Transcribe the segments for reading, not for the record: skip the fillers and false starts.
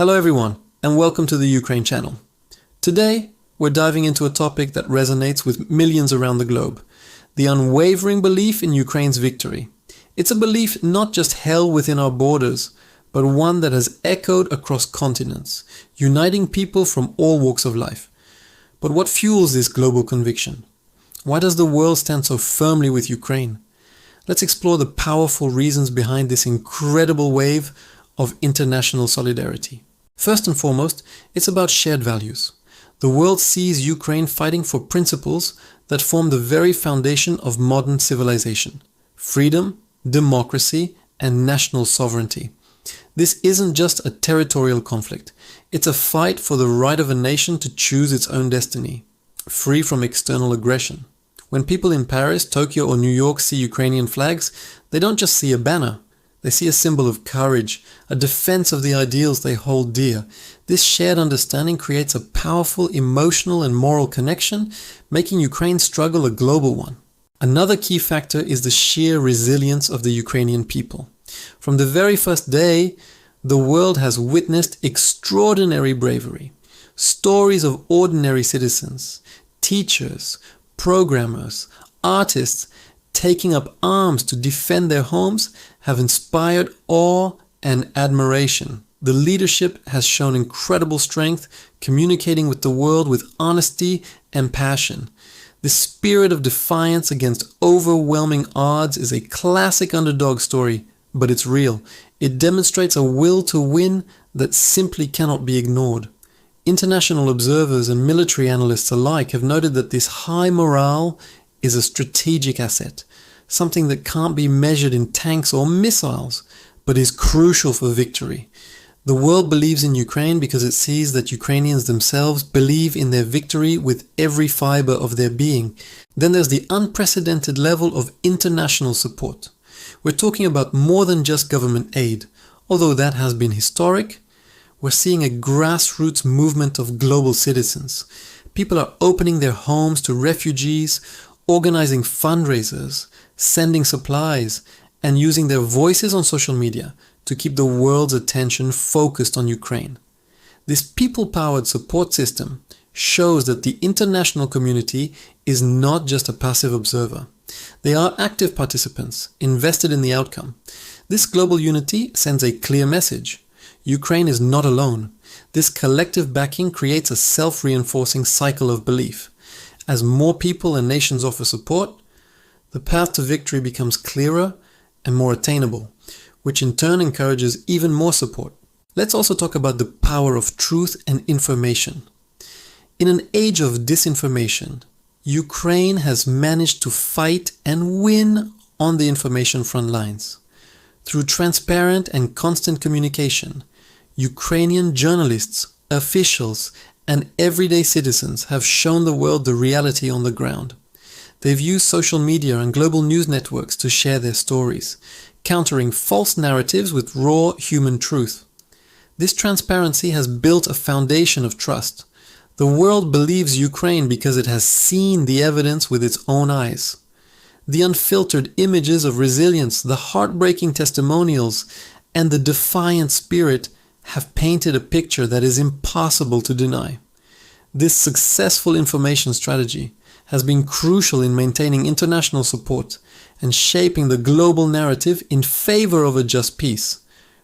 Hello everyone, and welcome to the Ukraine channel. Today, we're diving into a topic that resonates with millions around the globe, the unwavering belief in Ukraine's victory. It's a belief not just held within our borders, but one that has echoed across continents, uniting people from all walks of life. But what fuels this global conviction? Why does the world stand so firmly with Ukraine? Let's explore the powerful reasons behind this incredible wave of international solidarity. First and foremost, it's about shared values. The world sees Ukraine fighting for principles that form the very foundation of modern civilization: freedom, democracy, and national sovereignty. This isn't just a territorial conflict. It's a fight for the right of a nation to choose its own destiny, free from external aggression. When people in Paris, Tokyo, or New York see Ukrainian flags, they don't just see a banner. They see a symbol of courage, a defense of the ideals they hold dear. This shared understanding creates a powerful emotional and moral connection, making Ukraine's struggle a global one. Another key factor is the sheer resilience of the Ukrainian people. From the very first day, the world has witnessed extraordinary bravery. Stories of ordinary citizens, teachers, programmers, artists, taking up arms to defend their homes have inspired awe and admiration. The leadership has shown incredible strength, communicating with the world with honesty and passion. The spirit of defiance against overwhelming odds is a classic underdog story, but it's real. It demonstrates a will to win that simply cannot be ignored. International observers and military analysts alike have noted that this high morale is a strategic asset, something that can't be measured in tanks or missiles, but is crucial for victory. The world believes in Ukraine because it sees that Ukrainians themselves believe in their victory with every fiber of their being. Then there's the unprecedented level of international support. We're talking about more than just government aid. Although that has been historic, we're seeing a grassroots movement of global citizens. People are opening their homes to refugees, organizing fundraisers, sending supplies, and using their voices on social media to keep the world's attention focused on Ukraine. This people-powered support system shows that the international community is not just a passive observer. They are active participants, invested in the outcome. This global unity sends a clear message. Ukraine is not alone. This collective backing creates a self-reinforcing cycle of belief. As more people and nations offer support, the path to victory becomes clearer and more attainable, which in turn encourages even more support. Let's also talk about the power of truth and information. In an age of disinformation, Ukraine has managed to fight and win on the information front lines. Through transparent and constant communication, Ukrainian journalists, officials, and everyday citizens have shown the world the reality on the ground. They've used social media and global news networks to share their stories, countering false narratives with raw human truth. This transparency has built a foundation of trust. The world believes Ukraine because it has seen the evidence with its own eyes. The unfiltered images of resilience, the heartbreaking testimonials, and the defiant spirit have painted a picture that is impossible to deny. This successful information strategy has been crucial in maintaining international support and shaping the global narrative in favor of a just peace,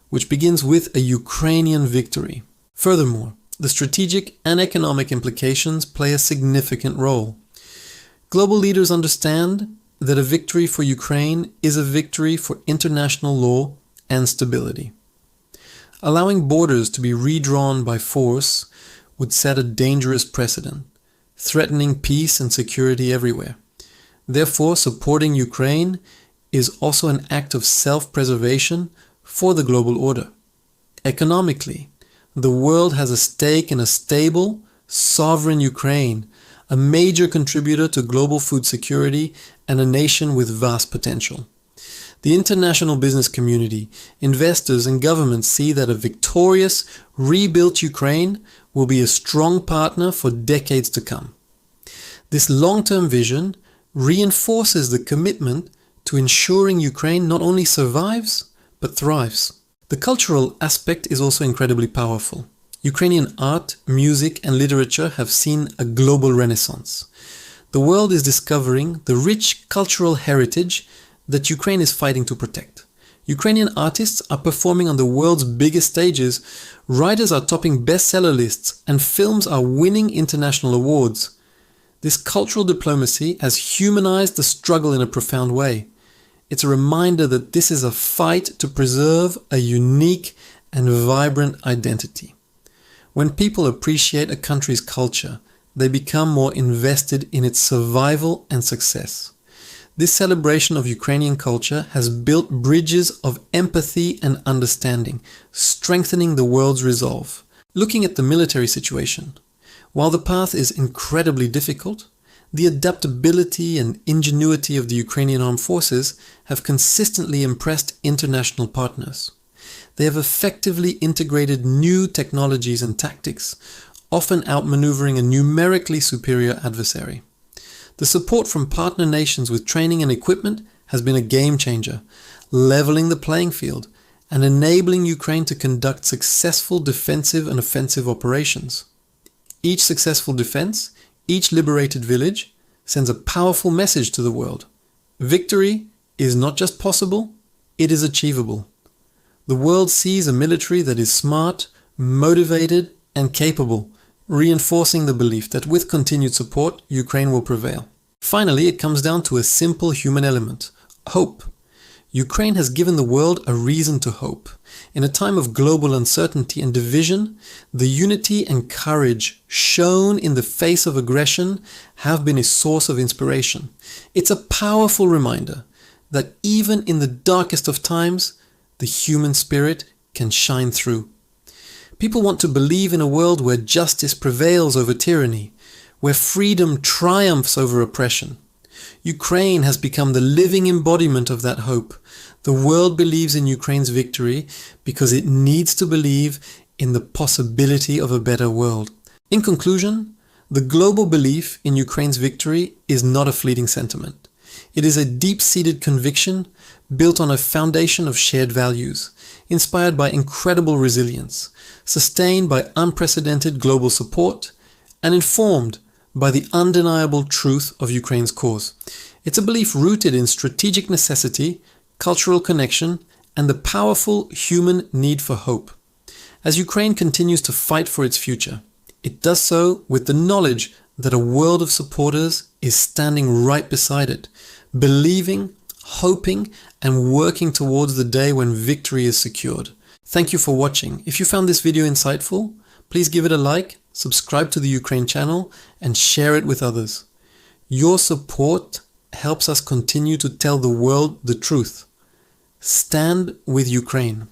which begins with a Ukrainian victory. Furthermore, the strategic and economic implications play a significant role. Global leaders understand that a victory for Ukraine is a victory for international law and stability. Allowing borders to be redrawn by force would set a dangerous precedent, threatening peace and security everywhere. Therefore, supporting Ukraine is also an act of self-preservation for the global order. Economically, the world has a stake in a stable, sovereign Ukraine, a major contributor to global food security and a nation with vast potential. The international business community, investors, and governments see that a victorious, rebuilt Ukraine will be a strong partner for decades to come. This long-term vision reinforces the commitment to ensuring Ukraine not only survives, but thrives. The cultural aspect is also incredibly powerful. Ukrainian art, music, and literature have seen a global renaissance. The world is discovering the rich cultural heritage that Ukraine is fighting to protect. Ukrainian artists are performing on the world's biggest stages, writers are topping bestseller lists, and films are winning international awards. This cultural diplomacy has humanized the struggle in a profound way. It's a reminder that this is a fight to preserve a unique and vibrant identity. When people appreciate a country's culture, they become more invested in its survival and success. This celebration of Ukrainian culture has built bridges of empathy and understanding, strengthening the world's resolve. Looking at the military situation, while the path is incredibly difficult, the adaptability and ingenuity of the Ukrainian armed forces have consistently impressed international partners. They have effectively integrated new technologies and tactics, often outmaneuvering a numerically superior adversary. The support from partner nations with training and equipment has been a game changer, leveling the playing field and enabling Ukraine to conduct successful defensive and offensive operations. Each successful defense, each liberated village, sends a powerful message to the world. Victory is not just possible, it is achievable. The world sees a military that is smart, motivated, and capable, reinforcing the belief that with continued support, Ukraine will prevail. Finally, it comes down to a simple human element: hope. Ukraine has given the world a reason to hope. In a time of global uncertainty and division, the unity and courage shown in the face of aggression have been a source of inspiration. It's a powerful reminder that even in the darkest of times, the human spirit can shine through. People want to believe in a world where justice prevails over tyranny, where freedom triumphs over oppression. Ukraine has become the living embodiment of that hope. The world believes in Ukraine's victory because it needs to believe in the possibility of a better world. In conclusion, the global belief in Ukraine's victory is not a fleeting sentiment. It is a deep-seated conviction built on a foundation of shared values, inspired by incredible resilience, sustained by unprecedented global support, and informed by the undeniable truth of Ukraine's cause. It's a belief rooted in strategic necessity, cultural connection, and the powerful human need for hope. As Ukraine continues to fight for its future, it does so with the knowledge that a world of supporters is standing right beside it, believing, hoping, and working towards the day when victory is secured. Thank you for watching. If you found this video insightful, please give it a like, subscribe to the Ukraine channel, and share it with others. Your support helps us continue to tell the world the truth. Stand with Ukraine.